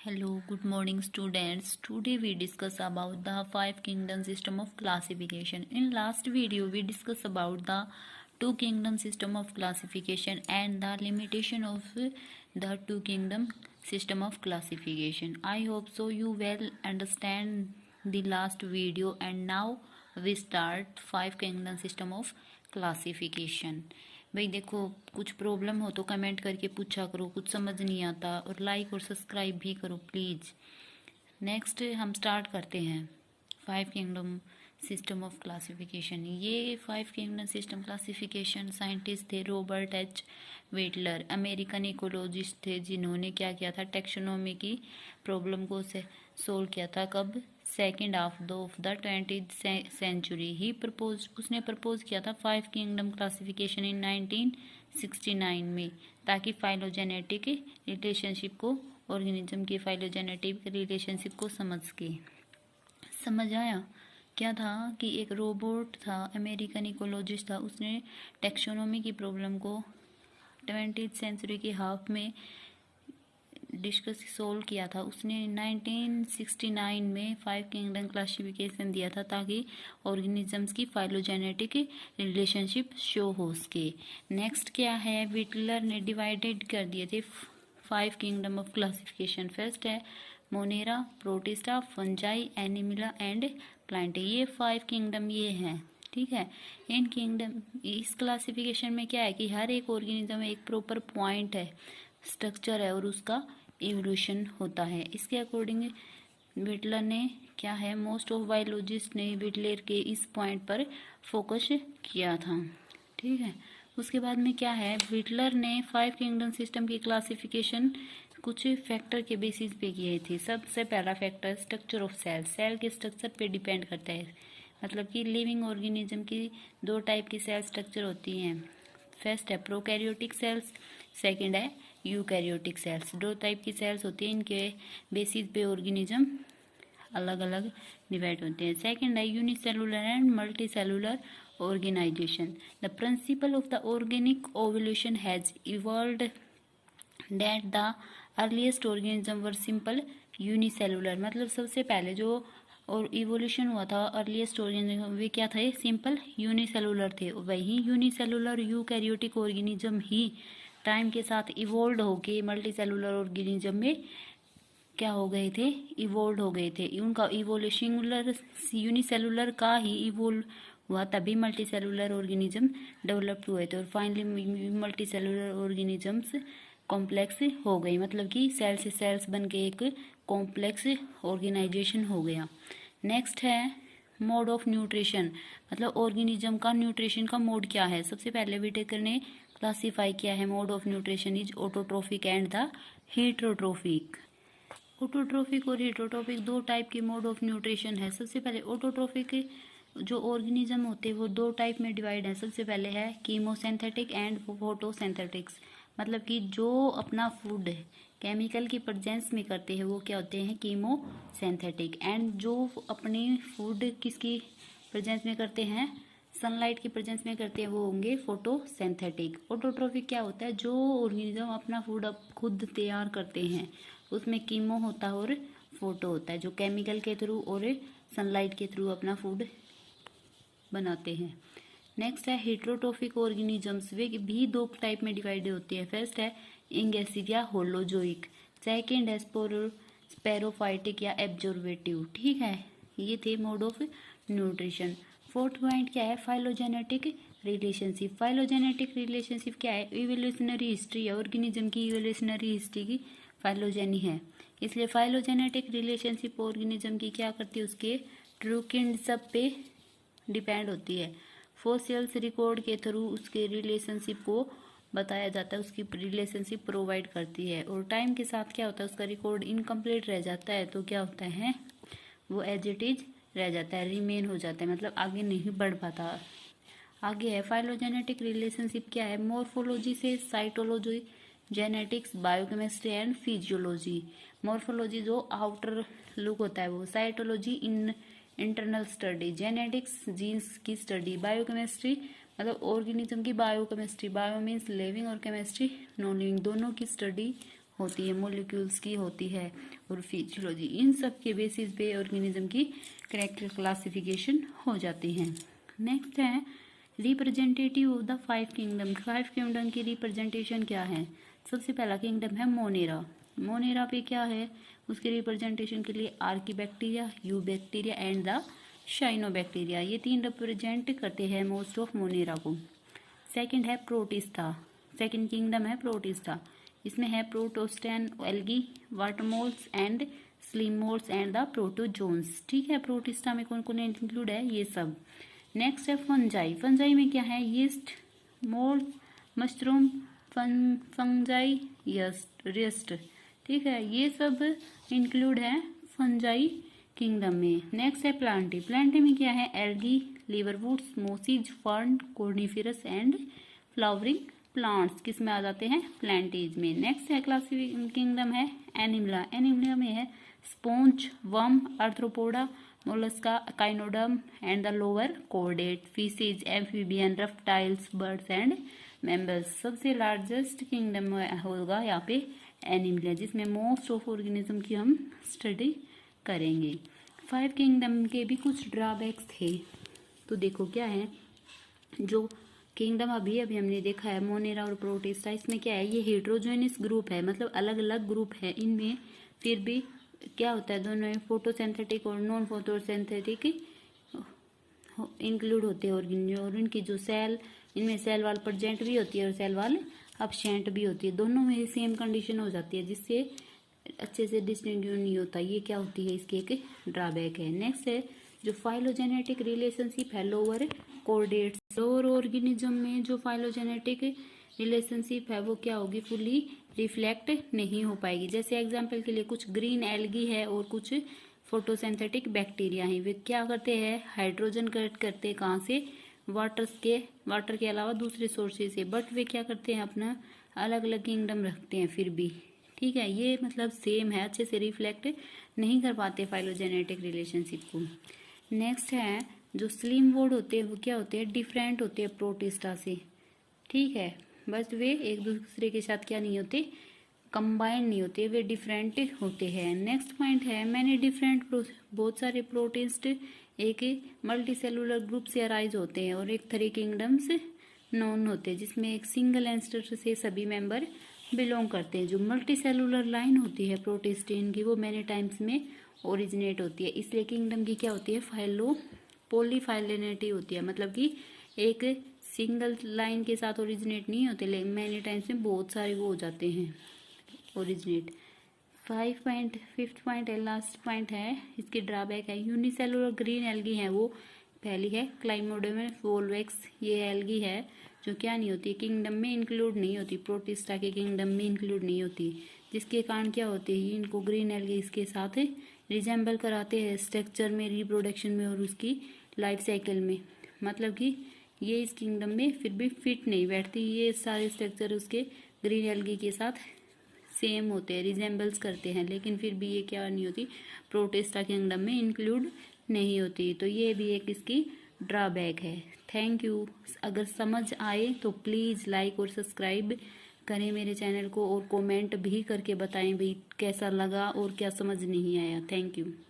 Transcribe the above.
Hello, good morning students. Today we discuss about the five kingdom system of classification. In last video we discuss about the two kingdom system of classification and the limitation of the two kingdom system of classification. I hope so you well understand the last video, and now we start five kingdom system of classification. भाई देखो, कुछ problem हो तो comment करके पूछा करो, कुछ समझ नहीं आता, और लाइक और सब्सक्राइब भी करो प्लीज़। नेक्स्ट हम स्टार्ट करते हैं five kingdom system of classification. ये five kingdom system classification scientist थे Robert H Whittaker, American ecologist थे, जिन्होंने क्या किया था, टेक्सोनोमी की प्रॉब्लम को सोल्व किया था। कब? Second half of the 20th century ही उसने प्रपोज किया था फाइव किंगडम क्लासिफिकेशन इन 1969 में, ताकि फाइलोजेनेटिक रिलेशनशिप को, ऑर्गेनिज्म की फाइलोजेनेटिक रिलेशनशिप को समझ आया। क्या था कि एक रोबोट था, अमेरिकन इकोलॉजिस्ट था, उसने टेक्सोनोमी की प्रॉब्लम को 20th सेंचुरी के हाफ में सोल्व किया था। उसने 1969 में फाइव किंगडम क्लासिफिकेशन दिया था, ताकि ऑर्गेनिजम्स की फाइलोजेनेटिक रिलेशनशिप शो हो सके। नेक्स्ट क्या है, विटलर ने डिवाइडेड कर दिए थे five kingdom of classification. First है Monera, Protista, Fungi, Animalia and plant. ये फाइव किंगडम ये हैं, ठीक है। इन किंगडम इस क्लासिफिकेशन में क्या है कि हर एक ऑर्गेनिज्म में एक प्रॉपर पॉइंट है, स्ट्रक्चर है, और उसका इवोल्यूशन होता है। इसके अकॉर्डिंग विटलर ने क्या है, मोस्ट ऑफ बायोलॉजिस्ट ने विटलर के इस पॉइंट पर फोकस किया था, ठीक है। उसके बाद में क्या है, विटलर ने फाइव किंगडम सिस्टम की क्लासिफिकेशन कुछ फैक्टर के बेसिस पे किए थे। सबसे पहला factor structure of cell, cell के स्ट्रक्चर पे डिपेंड करता है। मतलब कि लिविंग ऑर्गेनिज्म की दो टाइप की सेल स्ट्रक्चर होती हैं। फर्स्ट है प्रोकैरियोटिक सेल्स, सेकंड है यूकैरियोटिक सेल्स। दो टाइप की सेल्स होती हैं, इनके बेसिस पे ऑर्गेनिज्म अलग अलग डिवाइड होते हैं। सेकंड है unicellular and multi cellular organisation. The principle of the organic evolution has evolved that the earliest organism were simple unicellular. मतलब सबसे पहले जो और इवोल्यूशन हुआ था अर्लीस्ट ऑर्गेनिज्म, वे क्या थे, सिंपल यूनिसेलुलर थे। वही यूनिसेलुलर यूकैरियोटिक ऑर्गेनिज्म ही टाइम के साथ इवोल्व होके मल्टी सेलुलर ऑर्गेनिज्म में क्या हो गए थे, इवोल्व हो गए थे। उनका इवोल्यूशन यूनिसेलुलर का ही इवोल्व हुआ, तभी मल्टी सेलुलर ऑर्गेनिज्म डेवलप हुए थे, और finally multi cellular organisms complex हो गई। मतलब कि सेल से सेल्स बन के एक कॉम्प्लेक्स ऑर्गेनाइजेशन हो गया। नेक्स्ट है मोड ऑफ न्यूट्रिशन। मतलब ऑर्गेनिज्म का न्यूट्रिशन का मोड क्या है। सबसे पहले विटेकर ने क्लासीफाई किया है mode of nutrition is autotrophic and the heterotrophic. Autotrophic और हीटरोट्रोफिक दो टाइप के मोड ऑफ न्यूट्रिशन है। सबसे पहले ऑटोट्रोफिक जो ऑर्गेनिज्म होते हैं वो दो टाइप में डिवाइड है। सबसे पहले है कीमोसिंथेटिक एंड फोटोसिंथेटिक्स। मतलब कि जो अपना फूड केमिकल की प्रेजेंस में करते हैं वो क्या होते हैं, कीमोसिंथेटिक। एंड जो अपने फूड किसकी प्रेजेंस में करते हैं, सनलाइट की प्रेजेंस में करते हैं, वो होंगे फोटोसिंथेटिक। ऑटोट्रोफिक क्या होता है, जो ऑर्गेनिज्म अपना फूड अब खुद तैयार करते हैं, उसमें कीमो होता है और फोटो होता है, जो केमिकल के थ्रू और सनलाइट के थ्रू अपना फूड बनाते हैं। नेक्स्ट है हेट्रोट्रोफिक ऑर्गेनिजम्स। वे भी दो टाइप में डिवाइड होते हैं। फर्स्ट है इंगेसिडिया होलोजोइक, सेकेंड है स्पेरोफाइटिक या एब्जॉर्वेटिव, ठीक है। ये थे mode of nutrition. Fourth point क्या है, फाइलोजेनेटिक रिलेशनशिप। फाइलोजेनेटिक रिलेशनशिप क्या है, इवोल्यूशनरी हिस्ट्री है, ऑर्गेनिज्म की इवोल्यूशनरी हिस्ट्री की फाइलोजेनी है। इसलिए फाइलोजेनेटिक रिलेशनशिप ऑर्गेनिज्म की क्या करती है, उसके ट्रू किंडशिप पे डिपेंड होती है। फॉसिल्स रिकॉर्ड के थ्रू उसके रिलेशनशिप को बताया जाता है, उसकी रिलेशनशिप प्रोवाइड करती है। और टाइम के साथ क्या होता है, उसका रिकॉर्ड इनकम्प्लीट रह जाता है, तो क्या होता है, वो एज इट इज रह जाता है, रिमेन हो जाता है, मतलब आगे नहीं बढ़ पाता। आगे है फाइलोजेनेटिक रिलेशनशिप क्या है, मॉर्फोलॉजी से cytology, genetics, biochemistry and physiology. Morphology जो आउटर लुक होता है वो, cytology internal study, genetics genes की स्टडी, बायोकेमिस्ट्री मतलब ऑर्गेनिज्म की बायोकेमिस्ट्री, बायो मीन्स लिविंग और केमिस्ट्री नॉन लिविंग, दोनों की स्टडी होती है, मोलिक्यूल्स की होती है, और फिजियोलॉजी, इन सब के बेसिस पे ऑर्गेनिज्म की कैरेक्टर क्लासिफिकेशन हो जाती है। नेक्स्ट है representative of the 5 kingdom. 5 kingdom की रिप्रेजेंटेशन क्या है? सबसे पहला किंगडम है मोनेरा। मोनेरा पे क्या है? उसके रिप्रेजेंटेशन के लिए archaebacteria, eubacteria and the cyanobacteria, ये 3 रिप्रेजेंट करते हैं मोस्ट ऑफ मोनेरा को। सेकंड है प्रोटिस्टा। सेकंड किंगडम है प्रोटिस्टा। इसमें है protistans, algae, water moulds and slime moulds and the protozoans. ठीक है, प्रोटिस्टा में कौन कौन इंक्लूड है? ये सब। नेक्स्ट है फंजाई। फंजाई में क्या है? Yeast, mould, mushroom, fungi, yeast. ठीक है, ये सब इंक्लूड है फंजाई किंगडम में। नेक्स्ट है प्लांटी। प्लांटी में क्या है? Algae, liverworts, mosses, fern, coniferous and flowering plants किस में आ जाते हैं? प्लांटीज में। नेक्स्ट है क्लासिफिक किंगडम है एनिमला। एनिमला में है sponge, worm, Arthropoda, Mollusca, echinoderm and the lower chordate, fishes, amphibian, reptiles, birds and mammals. सबसे लार्जेस्ट किंगडम होगा यहाँ पे एनिमला, जिसमें मोस्ट ऑफ ऑर्गेनिज्म की हम स्टडी करेंगे। 5 किंगडम के भी कुछ ड्रॉबैक्स थे, तो देखो क्या है। जो किंगडम अभी अभी हमने देखा है मोनेरा और प्रोटिस्टा, इसमें क्या है? ये हेट्रोजेनियस ग्रुप है, मतलब अलग अलग ग्रुप है इनमें, फिर भी क्या होता है? दोनों फोटोसिंथेटिक और नॉन फोटोसिंथेटिक इंक्लूड होते हैं ऑर्गेनिज्म, और इनकी जो सेल, इनमें सेल वाल प्रेजेंट भी होती है और सेल वाल अब्सेंट भी होती है। दोनों में सेम कंडीशन हो जाती है, जिससे अच्छे से डिस्टिंग्विश नहीं होता। ये क्या होती है? इसकी एक ड्रॉबैक है। नेक्स्ट है जो फाइलोजेनेटिक रिलेशनशिप है लोअर कॉर्डेट्स। लोअर ऑर्गेनिज्म में जो फाइलोजेनेटिक रिलेशनशिप है वो क्या होगी? फुली रिफ्लेक्ट नहीं हो पाएगी। जैसे एग्जांपल के लिए कुछ ग्रीन एल्गी है और कुछ फोटोसिंथेटिक बैक्टीरिया है। वे क्या करते हैं? हाइड्रोजन कलेक्ट करते हैं, कहाँ से? वाटर के अलावा दूसरे सोर्सेज से, बट वे क्या करते हैं? अपना अलग अलग किंगडम रखते हैं फिर भी। ठीक है, ये मतलब सेम है, अच्छे से रिफ्लेक्ट नहीं कर पाते फाइलोजेनेटिक रिलेशनशिप को। नेक्स्ट है जो स्लिम वुड होते हैं वो क्या होते हैं? डिफरेंट होते हैं प्रोटिस्टा से। ठीक है, बस वे एक दूसरे के साथ क्या नहीं होते? कंबाइंड नहीं होते, वे डिफरेंट होते हैं। नेक्स्ट पॉइंट है मैंने डिफरेंट बहुत सारे प्रोटिस्ट एक मल्टी सेलुलर ग्रुप से अराइज होते हैं और एक 3 किंगडम्स नॉन होते हैं, जिसमें एक सिंगल एंसेस्टर से सभी मेंबर बिलोंग करते हैं। जो मल्टी सेलुलर लाइन होती है प्रोटिस्टिन की, वो मैनी टाइम्स में ओरिजिनेट होती है, इसलिए किंगडम की क्या होती है? पॉलीफाइलेनिटी होती है, मतलब कि एक सिंगल लाइन के साथ ओरिजिनेट नहीं होते, लेकिन मैनी टाइम्स में बहुत सारे वो हो जाते हैं ओरिजिनेट। 5th पॉइंट है, लास्ट पॉइंट है, इसकी ड्रॉबैक है यूनिसेलुलर ग्रीन एल्गी है। वो पहली है क्लाइमोडोमन वोल्वेक्स, ये एल्गी है जो क्या नहीं होती? किंगडम में इंक्लूड नहीं होती, प्रोटिस्टा के किंगडम में इंक्लूड नहीं होती, जिसके कारण क्या होते हैं? इनको ग्रीन एल्गी इसके साथ रिजेंबल कराते हैं स्ट्रक्चर में, रिप्रोडक्शन में और उसकी लाइफ साइकिल में, मतलब कि ये इस किंगडम में फिर भी फिट नहीं बैठती। ये सारे स्ट्रक्चर उसके ग्रीन एल्गी के साथ सेम होते हैं, रिजेंबल्स करते हैं, लेकिन फिर भी ये क्या नहीं होती? प्रोटिस्टा किंगडम में इंक्लूड नहीं होती। तो ये भी एक इसकी ड्रॉबैक है। Thank you. अगर समझ आए तो प्लीज़ लाइक और सब्सक्राइब करें मेरे चैनल को, और कमेंट भी करके बताएं भाई कैसा लगा और क्या समझ नहीं आया। Thank you.